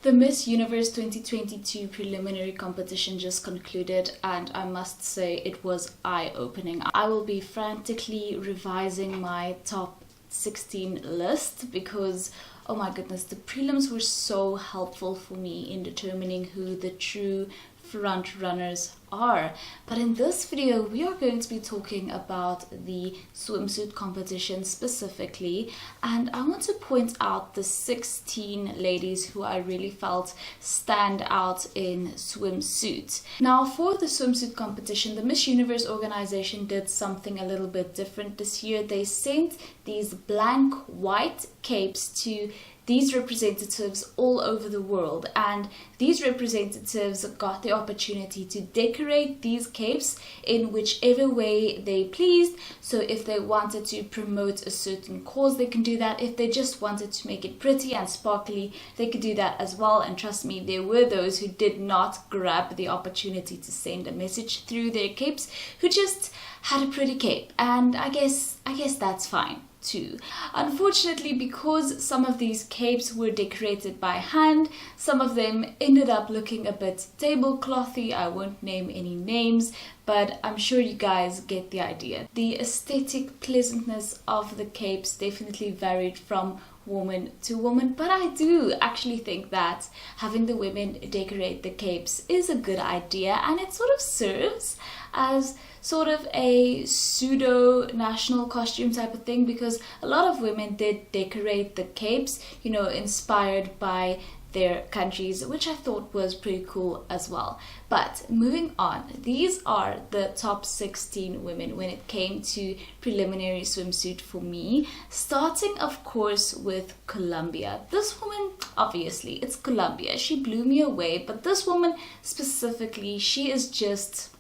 The Miss Universe 2022 preliminary competition just concluded, and I must say it was eye-opening. I will be frantically revising my top 16 list because, oh my goodness, the prelims were so helpful for me in determining who the true front runners are. But in this video we are going to be talking about the swimsuit competition specifically, and I want to point out the 16 ladies who I really felt stand out in swimsuits. Now, for the swimsuit competition, the Miss Universe organization did something a little bit different this year. They sent these blank white capes to these representatives all over the world, and these representatives got the opportunity to decorate these capes in whichever way they pleased. So if they wanted to promote a certain cause, they can do that. If they just wanted to make it pretty and sparkly, they could do that as well. And trust me, there were those who did not grab the opportunity to send a message through their capes, who just had a pretty cape, and I guess that's fine too. Unfortunately, because some of these capes were decorated by hand, some of them ended up looking a bit tableclothy. I won't name any names, but I'm sure you guys get the idea. The aesthetic pleasantness of the capes definitely varied from woman to woman, but I do actually think that having the women decorate the capes is a good idea, and it sort of serves as sort of a pseudo national costume type of thing, because a lot of women did decorate the capes, you know, inspired by their countries, which I thought was pretty cool as well. But moving on, these are the top 16 women when it came to preliminary swimsuit for me, starting of course with Colombia. This woman, obviously it's Colombia, she blew me away, but this woman specifically, she is just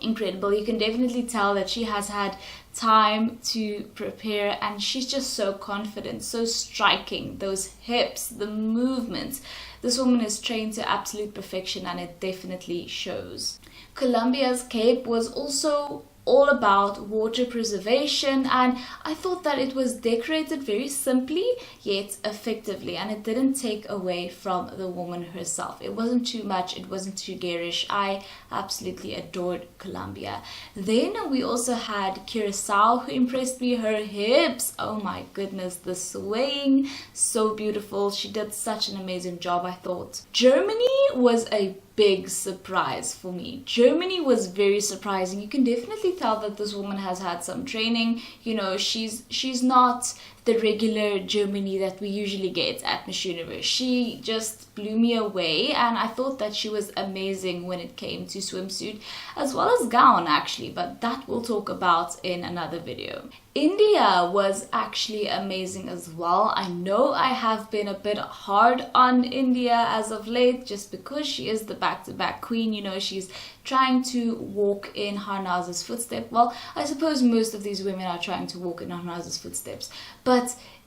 incredible. You can definitely tell that she has had time to prepare, and she's just so confident, so striking. Those hips, the movements, this woman is trained to absolute perfection, and it definitely shows. Colombia's cape was also all about water preservation, and I thought that it was decorated very simply yet effectively, and it didn't take away from the woman herself. It wasn't too much, it wasn't too garish. I absolutely adored Colombia. Then we also had Curacao, who impressed me. Her hips, oh my goodness, the swaying, so beautiful. She did such an amazing job, I thought. Germany was a big surprise for me. Germany was very surprising. You can definitely tell that this woman has had some training. You know, she's not the regular Germany that we usually get at Miss Universe. She just blew me away, and I thought that she was amazing when it came to swimsuit as well as gown actually, but that we'll talk about in another video. India was actually amazing as well. I know I have been a bit hard on India as of late just because she is the back-to-back queen. You know, she's trying to walk in Harnaz's footsteps. Well, I suppose most of these women are trying to walk in Harnaz's footsteps, but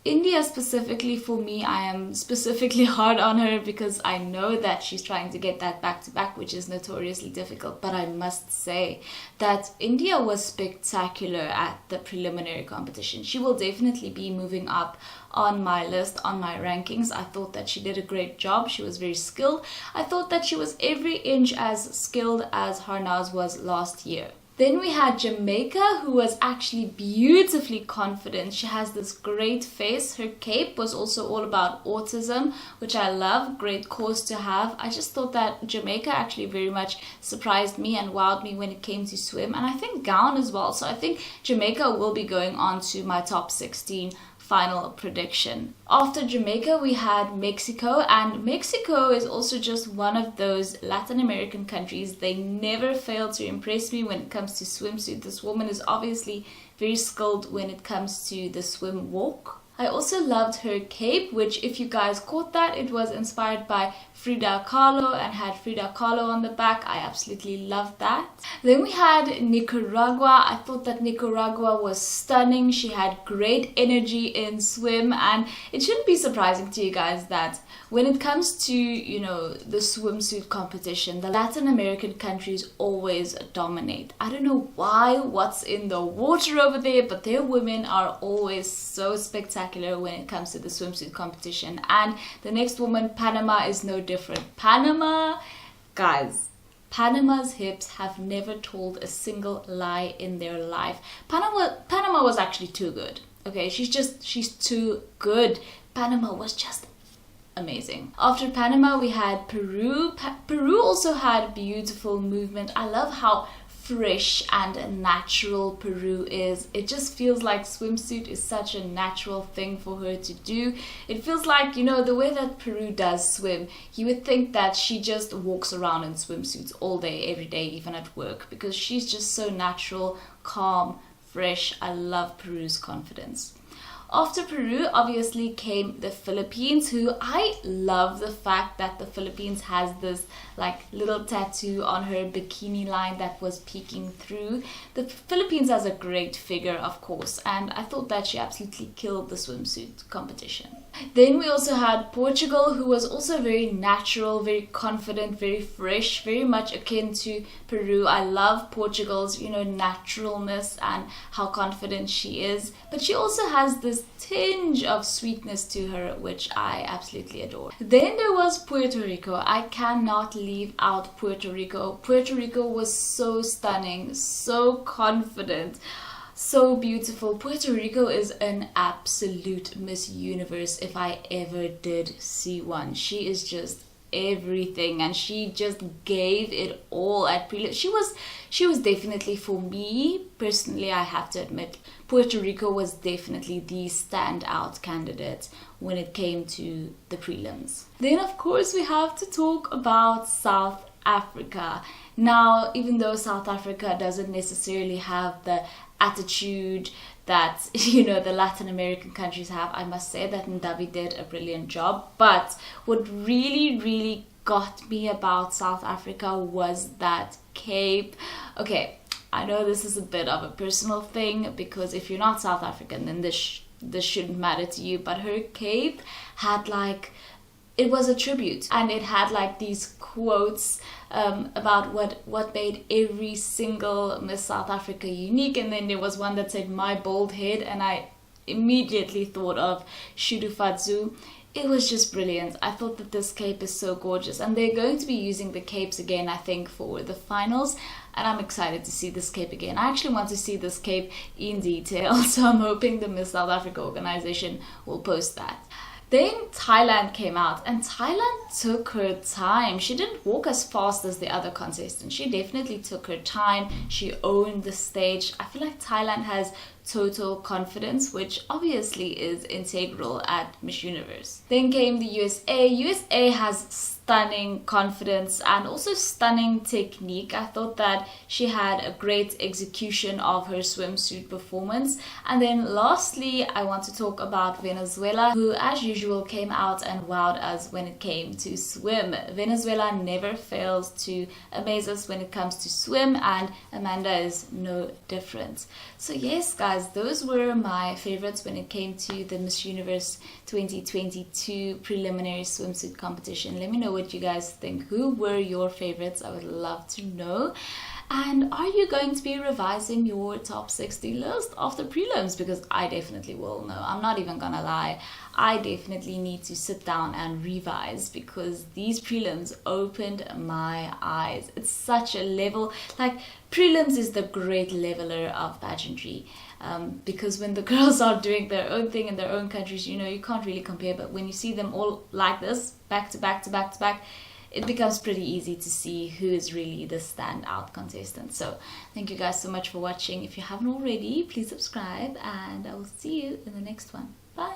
India specifically, for me, I am specifically hard on her because I know that she's trying to get that back-to-back, which is notoriously difficult. But I must say that India was spectacular at the preliminary competition. She will definitely be moving up on my list, on my rankings. I thought that she did a great job. She was very skilled. I thought that she was every inch as skilled as Harnaz was last year. Then we had Jamaica, who was actually beautifully confident. She has this great face. Her cape was also all about autism, which I love. Great cause to have. I just thought that Jamaica actually very much surprised me and wowed me when it came to swim, and I think gown as well. So I think Jamaica will be going on to my top 16 final prediction. After Jamaica, we had Mexico, and Mexico is also just one of those Latin American countries. They never fail to impress me when it comes to swimsuit. This woman is obviously very skilled when it comes to the swim walk. I also loved her cape, which, if you guys caught that, it was inspired by Frida Kahlo and had Frida Kahlo on the back. I absolutely loved that. Then we had Nicaragua. I thought that Nicaragua was stunning. She had great energy in swim, and it shouldn't be surprising to you guys that when it comes to, you know, the swimsuit competition, the Latin American countries always dominate. I don't know why, what's in the water over there, but their women are always so spectacular. spectacular when it comes to the swimsuit competition. And the next woman, Panama, is no different. Panama, guys, Panama's hips have never told a single lie in their life. Panama was actually too good. Okay, she's too good. Panama was just amazing. After Panama, we had Peru. Peru also had beautiful movement. I love how fresh and natural Peru is. It just feels like swimsuit is such a natural thing for her to do. It feels like, you know, the way that Peru does swim, you would think that she just walks around in swimsuits all day, every day, even at work, because she's just so natural, calm, fresh. I love Peru's confidence. After Peru, obviously, came the Philippines, who I love the fact that the Philippines has this like little tattoo on her bikini line that was peeking through. The Philippines has a great figure, of course, and I thought that she absolutely killed the swimsuit competition. Then we also had Portugal, who was also very natural, very confident, very fresh, very much akin to Peru. I love Portugal's, you know, naturalness and how confident she is. But she also has this tinge of sweetness to her, which I absolutely adore. Then there was Puerto Rico. I cannot leave out Puerto Rico. Puerto Rico was so stunning, so confident, so beautiful. Puerto Rico is an absolute Miss Universe if I ever did see one. She is just everything, and she just gave it all at prelim. She was definitely, for me personally, I have to admit, Puerto Rico was definitely the standout candidate when it came to the prelims. Then of course we have to talk about South Africa. Now, even though South Africa doesn't necessarily have the attitude that, you know, the Latin American countries have, I must say that Ndavi did a brilliant job. But what really got me about South Africa was that cape. Okay, I know this is a bit of a personal thing, because if you're not South African, then this shouldn't matter to you, but her cape had like, it was a tribute, and it had like these quotes about what made every single Miss South Africa unique. And then there was one that said "my bald head," and I immediately thought of Shudufadzu. It was just brilliant. I thought that this cape is so gorgeous, and they're going to be using the capes again, I think, for the finals, and I'm excited to see this cape again. I actually want to see this cape in detail, so I'm hoping the Miss South Africa organization will post that. Then Thailand came out, and Thailand took her time. She didn't walk as fast as the other contestants. She definitely took her time. She owned the stage. I feel like Thailand has total confidence, which obviously is integral at Miss Universe. Then came the USA. USA has stunning confidence and also stunning technique. I thought that she had a great execution of her swimsuit performance. And then lastly, I want to talk about Venezuela, who as usual came out and wowed us when it came to swim. Venezuela never fails to amaze us when it comes to swim, and Amanda is no different. So yes, guys, those were my favorites when it came to the Miss Universe 2022 preliminary swimsuit competition. Let me know what you guys think. Who were your favorites? I would love to know. And are you going to be revising your top 60 list after prelims? Because I definitely will. No, I'm not even gonna lie. I definitely need to sit down and revise, because these prelims opened my eyes. It's such a level, like prelims is the great leveler of pageantry. Because when the girls are doing their own thing in their own countries, you know, you can't really compare. But when you see them all like this, back to back to back to back, it becomes pretty easy to see who is really the standout contestant. So thank you guys so much for watching. If you haven't already, please subscribe, and I will see you in the next one. Bye!